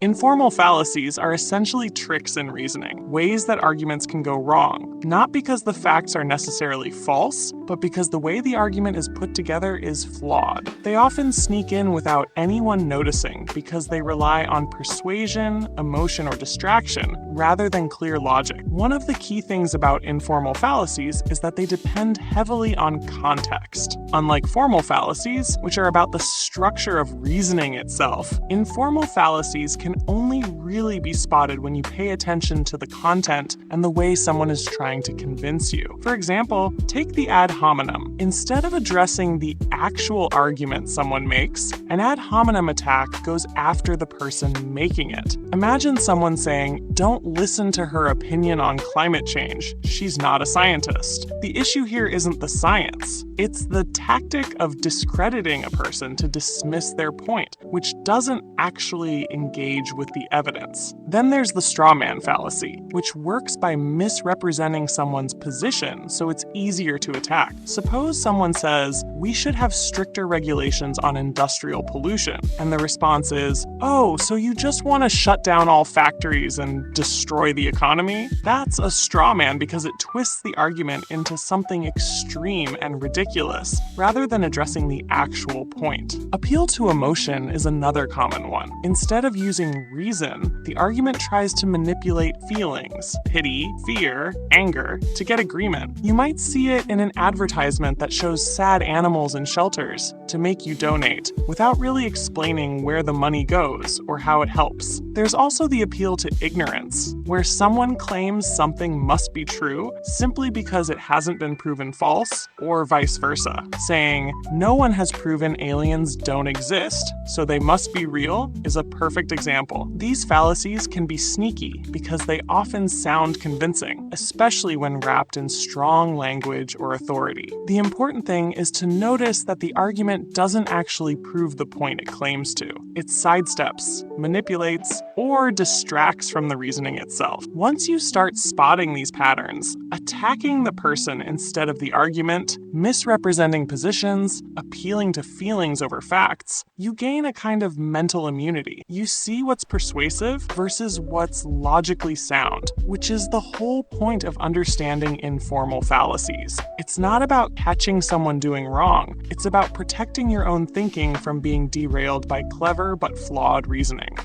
Informal fallacies are essentially tricks in reasoning, ways that arguments can go wrong, not because the facts are necessarily false, but because the way the argument is put together is flawed. They often sneak in without anyone noticing because they rely on persuasion, emotion, or distraction rather than clear logic. One of the key things about informal fallacies is that they depend heavily on context. Unlike formal fallacies, which are about the structure of reasoning itself, informal fallacies can only really be spotted when you pay attention to the content and the way someone is trying to convince you. For example, take the ad hominem. Instead of addressing the actual argument someone makes, an ad hominem attack goes after the person making it. Imagine someone saying, "Don't listen to her opinion on climate change. She's not a scientist." The issue here isn't the science. It's the tactic of discrediting a person to dismiss their point, which doesn't actually engage with the evidence. Then there's the straw man fallacy, which works by misrepresenting someone's position so it's easier to attack. Suppose someone says, "We should have stricter regulations on industrial pollution," and the response is, "Oh, so you just want to shut down all factories and destroy the economy?" That's a straw man because it twists the argument into something extreme and ridiculous, rather than addressing the actual point. Appeal to emotion is another common one. Instead of using reason, the argument tries to manipulate feelings, pity, fear, anger, to get agreement. You might see it in an advertisement that shows sad animals in shelters to make you donate, without really explaining where the money goes or how it helps. There's also the appeal to ignorance, where someone claims something must be true simply because it hasn't been proven false, or vice versa. Saying, "No one has proven aliens don't exist, so they must be real," is a perfect example. These fallacies can be sneaky because they often sound convincing, especially when wrapped in strong language or authority. The important thing is to notice that the argument doesn't actually prove the point it claims to. It sidesteps, manipulates, or distracts from the reasoning itself. Once you start spotting these patterns, attacking the person instead of the argument, misrepresenting positions, appealing to feelings over facts, you gain a kind of mental immunity. You see what's persuasive versus what's logically sound, which is the whole point of understanding informal fallacies. It's not about catching someone doing wrong, it's about protecting your own thinking from being derailed by clever but flawed reasoning.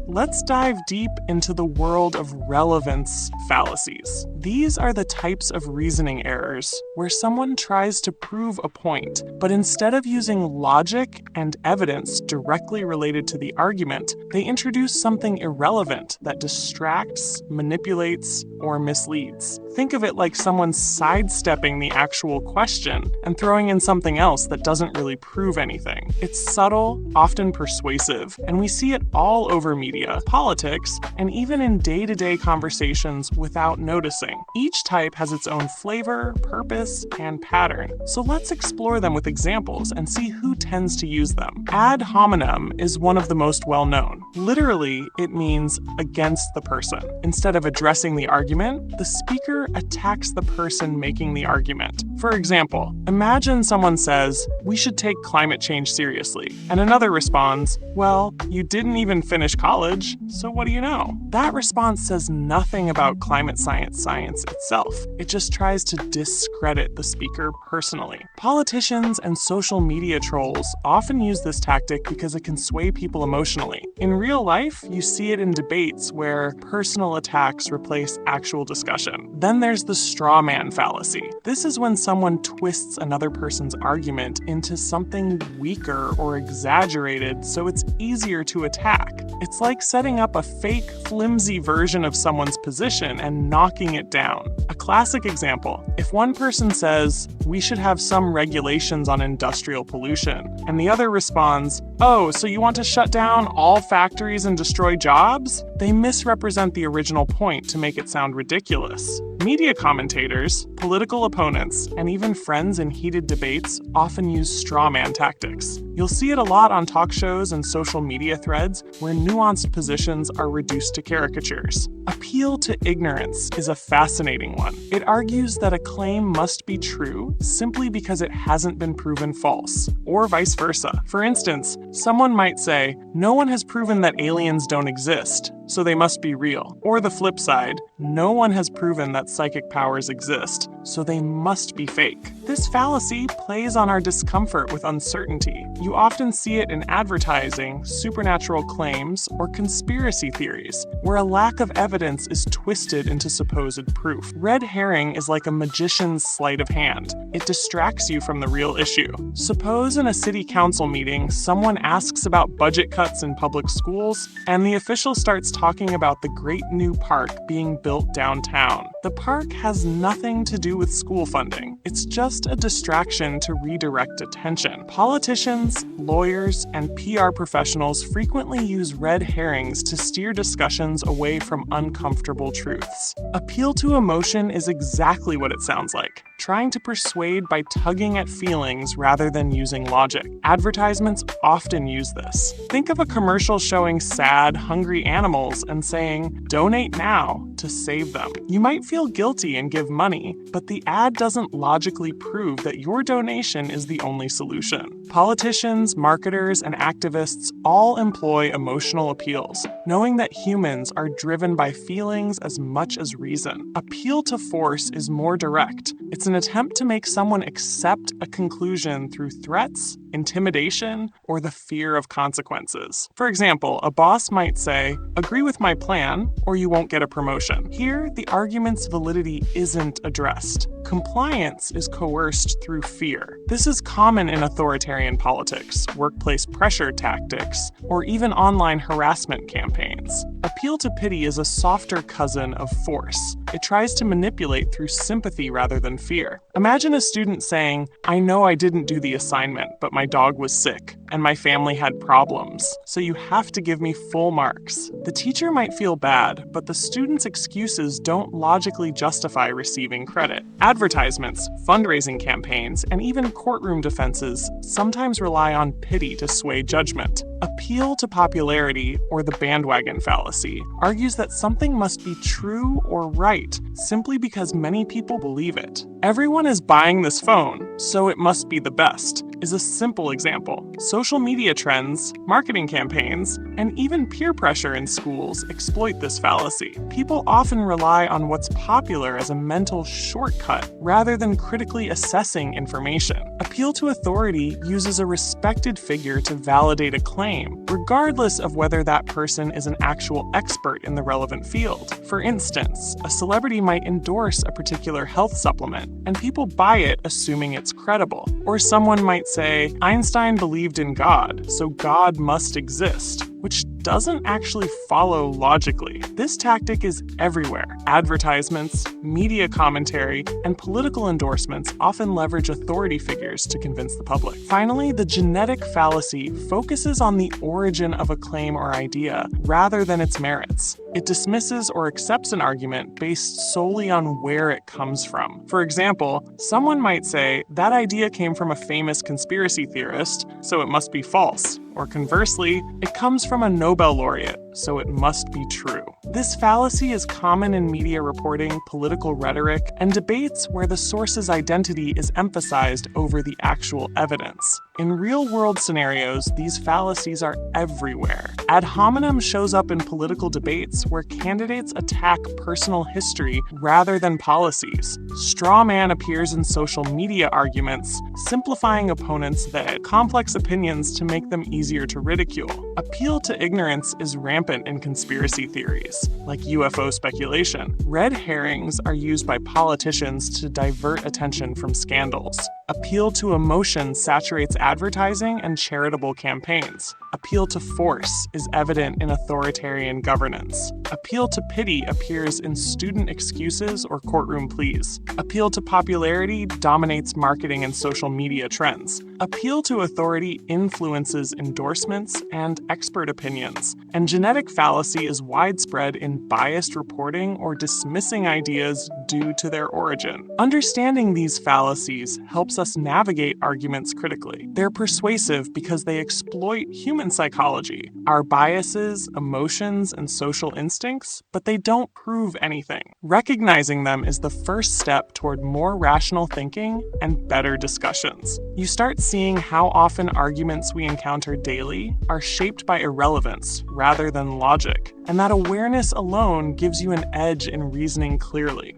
Let's dive deep into the world of relevance fallacies. These are the types of reasoning errors where someone tries to prove a point, but instead of using logic and evidence directly related to the argument, they introduce something irrelevant that distracts, manipulates, or misleads. Think of it like someone sidestepping the actual question and throwing in something else that doesn't really prove anything. It's subtle, often persuasive, and we see it all over media, politics, and even in day-to-day conversations without noticing. Each type has its own flavor, purpose, and pattern. So let's explore them with examples and see who tends to use them. Ad hominem is one of the most well-known. Literally, it means against the person. Instead of addressing the argument, the speaker attacks the person making the argument. For example, imagine someone says, "We should take climate change seriously," and another responds, "Well, you didn't even finish college, so what do you know?" That response says nothing about climate science itself. It just tries to discredit the speaker personally. Politicians and social media trolls often use this tactic because it can sway people emotionally. In real life, you see it in debates where personal attacks replace actual discussion. Then there's the straw man fallacy. This is when someone twists another person's argument into something weaker or exaggerated so it's easier to attack. It's like setting up a fake, flimsy version of someone's position and knocking it down. A classic example, if one person says, "We should have some regulations on industrial pollution," and the other responds, "Oh, so you want to shut down all factories and destroy jobs?" They misrepresent the original point to make it sound ridiculous. Media commentators, political opponents, and even friends in heated debates often use straw man tactics. You'll see it a lot on talk shows and social media threads where nuanced positions are reduced to caricatures. Appeal to ignorance is a fascinating one. It argues that a claim must be true simply because it hasn't been proven false, or vice versa. For instance, someone might say, "No one has proven that aliens don't exist, so they must be real." Or the flip side, "No one has proven that psychic powers exist, so they must be fake." This fallacy plays on our discomfort with uncertainty. You often see it in advertising, supernatural claims, or conspiracy theories, where a lack of evidence is twisted into supposed proof. Red herring is like a magician's sleight of hand. It distracts you from the real issue. Suppose in a city council meeting, someone asks about budget cuts in public schools, and the official starts talking about the great new park being built downtown. The park has nothing to do with school funding. It's just a distraction to redirect attention. Politicians, lawyers, and PR professionals frequently use red herrings to steer discussions away from uncomfortable truths. Appeal to emotion is exactly what it sounds like, trying to persuade by tugging at feelings rather than using logic. Advertisements often use this. Think of a commercial showing sad, hungry animals and saying, "Donate now," to save them. You might feel guilty and give money, but the ad doesn't logically prove that your donation is the only solution. Politicians, marketers, and activists all employ emotional appeals, knowing that humans are driven by feelings as much as reason. Appeal to force is more direct. It's an attempt to make someone accept a conclusion through threats, intimidation, or the fear of consequences. For example, a boss might say, "Agree with my plan, or you won't get a promotion." Here, the argument's validity isn't addressed. Compliance is coerced through fear. This is common in authoritarian politics, workplace pressure tactics, or even online harassment campaigns. Appeal to pity is a softer cousin of force. It tries to manipulate through sympathy rather than fear. Imagine a student saying, "I know I didn't do the assignment, but my dog was sick, and my family had problems, so you have to give me full marks." The teacher might feel bad, but the student's excuses don't logically justify receiving credit. Advertisements, fundraising campaigns, and even courtroom defenses sometimes rely on pity to sway judgment. Appeal to popularity, or the bandwagon fallacy, argues that something must be true or right simply because many people believe it. "Everyone is buying this phone, so it must be the best," is a simple example. Social media trends, marketing campaigns, and even peer pressure in schools exploit this fallacy. People often rely on what's popular as a mental shortcut rather than critically assessing information. Appeal to authority uses a respected figure to validate a claim, regardless of whether that person is an actual expert in the relevant field. For instance, a celebrity might endorse a particular health supplement, and people buy it assuming it's credible. Or someone might say, "Einstein believed in God, so God must exist," which doesn't actually follow logically. This tactic is everywhere. Advertisements, media commentary, and political endorsements often leverage authority figures to convince the public. Finally, the genetic fallacy focuses on the origin of a claim or idea rather than its merits. It dismisses or accepts an argument based solely on where it comes from. For example, someone might say, "That idea came from a famous conspiracy theorist, so it must be false." Or conversely, "It comes from a Nobel laureate, so it must be true." This fallacy is common in media reporting, political rhetoric, and debates where the source's identity is emphasized over the actual evidence. In real-world scenarios, these fallacies are everywhere. Ad hominem shows up in political debates where candidates attack personal history rather than policies. Straw man appears in social media arguments, simplifying opponents that add complex opinions to make them easier to ridicule. Appeal to ignorance is rampant in conspiracy theories, like UFO speculation. Red herrings are used by politicians to divert attention from scandals. Appeal to emotion saturates advertising and charitable campaigns. Appeal to force is evident in authoritarian governance. Appeal to pity appears in student excuses or courtroom pleas. Appeal to popularity dominates marketing and social media trends. Appeal to authority influences endorsements and expert opinions. And genetic fallacy is widespread in biased reporting or dismissing ideas due to their origin. Understanding these fallacies helps us navigate arguments critically. They're persuasive because they exploit human psychology, our biases, emotions, and social instincts, but they don't prove anything. Recognizing them is the first step toward more rational thinking and better discussions. You start seeing how often arguments we encounter daily are shaped by irrelevance rather than logic, and that awareness alone gives you an edge in reasoning clearly.